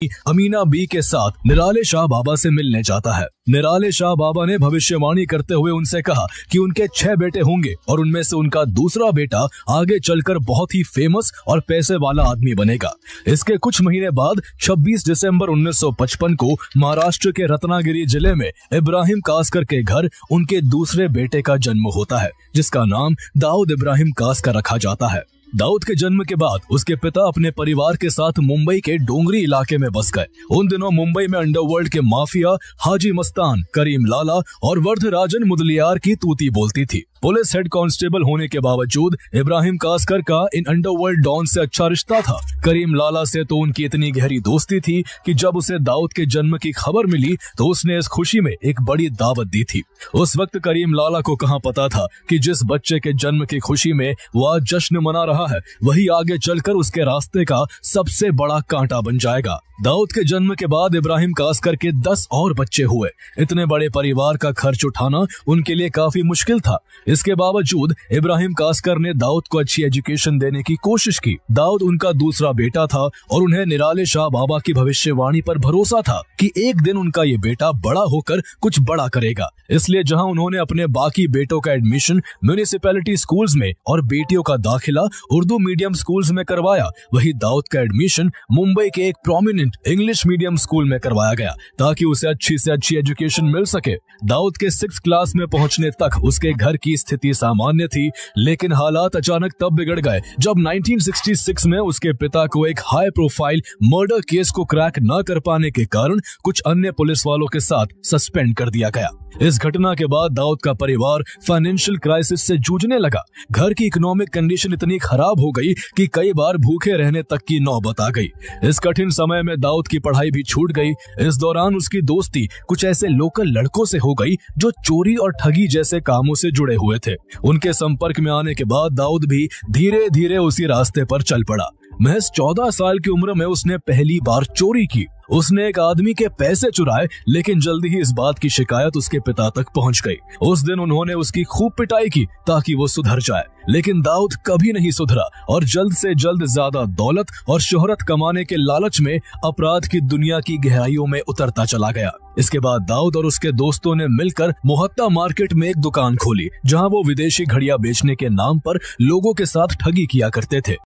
Amina B के साथ निराले शाह बाबा से मिलने जाता है। निराले शाह बाबा ने भविष्यवाणी करते हुए उनसे कहा कि उनके 6 बेटे होंगे और उनमें से उनका दूसरा बेटा आगे चलकर बहुत ही फेमस और पैसे वाला आदमी बनेगा। इसके कुछ महीने बाद 26 दिसंबर 1955 को महाराष्ट्र के रत्नागिरी जिले में इब्राहिम कासकर के घर उनके दूसरे बेटे का जन्म होता है, जिसका नाम दाऊद इब्राहिम कासकर रखा जाता है। दाऊद के जन्म के बाद उसके पिता अपने परिवार के साथ मुंबई के डोंगरी इलाके में बस गए। उन दिनों मुंबई में अंडरवर्ल्ड के माफिया हाजी मस्तान, करीम लाला और वर्धराजन मुदलियार की तूती बोलती थी। पुलिस हेड कांस्टेबल होने के बावजूद इब्राहिम कासकर का इन अंडरवर्ल्ड डॉन से अच्छा रिश्ता था। करीम लाला से तो उनकी इतनी गहरी दोस्ती थी कि जब उसे दाऊद के जन्म की खबर मिली तो उसने इस खुशी में एक बड़ी दावत दी थी। उस वक्त करीम लाला को कहां पता था कि जिस बच्चे के जन्म की खुशी में वो आज जश्न मना रहा है, वही आगे चलकर उसके रास्ते का सबसे बड़ा कांटा बन जाएगा। दाऊद के जन्म के बाद इब्राहिम कासकर के 10 और बच्चे हुए। इतने बड़े परिवार का खर्च उठाना उनके लिए काफी मुश्किल था। इसके बावजूद इब्राहिम कासकर ने दाऊद को अच्छी एजुकेशन देने की कोशिश की। दाऊद उनका दूसरा बेटा था और उन्हें निराले शाह बाबा की भविष्यवाणी पर भरोसा था कि एक दिन उनका ये बेटा बड़ा होकर कुछ बड़ा करेगा। इसलिए जहां उन्होंने अपने बाकी बेटों का एडमिशन म्युनिसिपैलिटी स्कूल्स में और बेटियों का दाखिला उर्दू मीडियम स्कूल्स में करवाया, वही दाऊद का एडमिशन मुंबई के एक प्रोमिनेंट इंग्लिश मीडियम स्कूल में करवाया गया ताकि उसे अच्छी से अच्छी एजुकेशन मिल सके। दाऊद के 6th क्लास में पहुंचने तक उसके घर की स्थिति सामान्य थी, लेकिन हालात अचानक तब बिगड़ गए जब 1966 में उसके पिता को एक हाई प्रोफाइल मर्डर केस को क्रैक न कर पाने के कारण कुछ अन्य पुलिस वालों के साथ सस्पेंड कर दिया गया। इस घटना के बाद दाऊद का परिवार फाइनेंशियल क्राइसिस से जूझने लगा। घर की इकोनॉमिक कंडीशन इतनी खराब हो गई कि कई बार भूखे रहने तक की नौबत आ गई। इस कठिन समय में दाऊद की पढ़ाई भी छूट गई। इस दौरान उसकी दोस्ती कुछ ऐसे लोकल लड़कों से हो गई जो चोरी और ठगी जैसे कामों से जुड़े हुए थे। उनके संपर्क में आने के बाद दाऊद भी धीरे धीरे उसी रास्ते पर चल पड़ा। महज 14 साल की उम्र में उसने पहली बार चोरी की। उसने एक आदमी के पैसे चुराए, लेकिन जल्दी ही इस बात की शिकायत उसके पिता तक पहुंच गई। उस दिन उन्होंने उसकी खूब पिटाई की ताकि वो सुधर जाए, लेकिन दाऊद कभी नहीं सुधरा और जल्द से जल्द ज्यादा दौलत और शोहरत कमाने के लालच में अपराध की दुनिया की गहराइयों में उतरता चला गया। इसके बाद दाऊद और उसके दोस्तों ने मिलकर मोहत्ता मार्केट में एक दुकान खोली, जहां वो विदेशी घड़ियां बेचने के नाम पर लोगों के साथ ठगी किया करते थे।